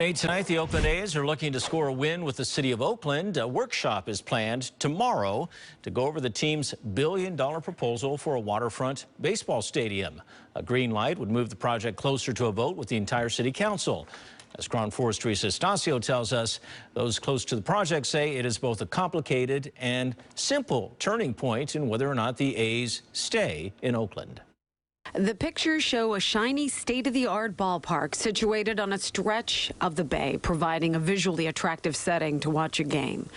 Hey, tonight, the Oakland A's are looking to score a win with the city of Oakland. A workshop is planned tomorrow to go over the team's billion-dollar proposal for a waterfront baseball stadium. A green light would move the project closer to a vote with the entire city council. As KRON 4's Teresa Estacio tells us, those close to the project say it is both a complicated and simple turning point in whether or not the A's stay in Oakland. The pictures show a shiny, state-of-the-art ballpark situated on a stretch of the bay, providing a visually attractive setting to watch a game.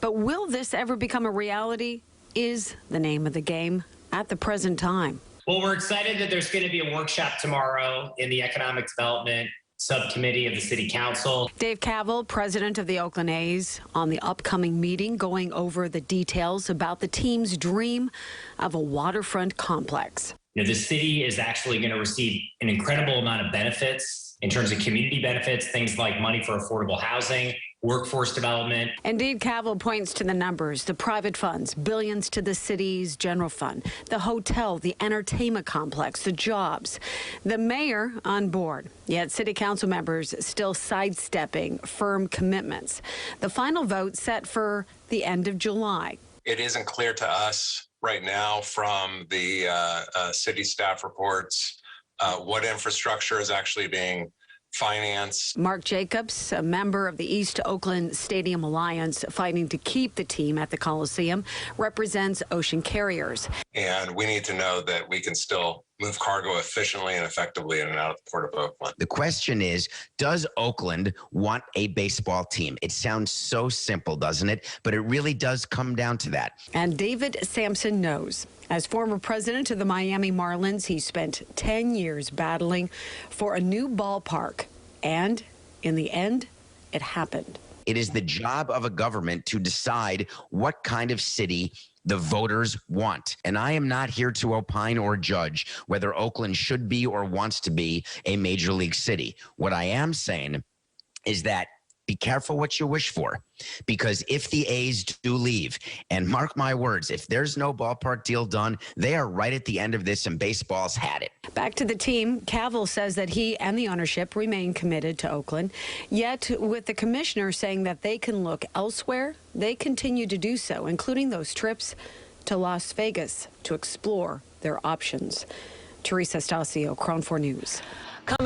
But will this ever become a reality? Is the name of the game at the present time. Well, we're excited that there's going to be a workshop tomorrow in the Economic Development Subcommittee of the City Council. Dave Kaval, president of the Oakland A's, on the upcoming meeting going over the details about the team's dream of a waterfront complex. The city is actually going to receive an incredible amount of benefits in terms of community benefits, things like money for affordable housing, workforce development. Indeed, Kaval points to the numbers, the private funds, billions to the city's general fund, the hotel, the entertainment complex, the jobs. The mayor on board, yet city council members still sidestepping firm commitments. The final vote set for the end of July. It isn't clear to us right now from the city staff reports what infrastructure is actually being financed. Mark Jacobs, a member of the East Oakland Stadium Alliance fighting to keep the team at the Coliseum, represents Ocean Carriers. And we need to know that we can still move cargo efficiently and effectively in and out of the Port of Oakland. The question is, does Oakland want a baseball team? It sounds so simple, doesn't it? But it really does come down to that. And David Sampson knows. As former president of the Miami Marlins, he spent 10 years battling for a new ballpark. And in the end, it happened. It is the job of a government to decide what kind of city the voters want. And I am not here to opine or judge whether Oakland should be or wants to be a major league city. What I am saying is that be careful what you wish for, because if the A's do leave, and mark my words, if there's no ballpark deal done, they are right at the end of this and baseball's had it. Back to the team, Kaval says that he and the ownership remain committed to Oakland. Yet with the commissioner saying that they can look elsewhere, they continue to do so, including those trips to Las Vegas to explore their options. Teresa Estacio, KRON 4 News.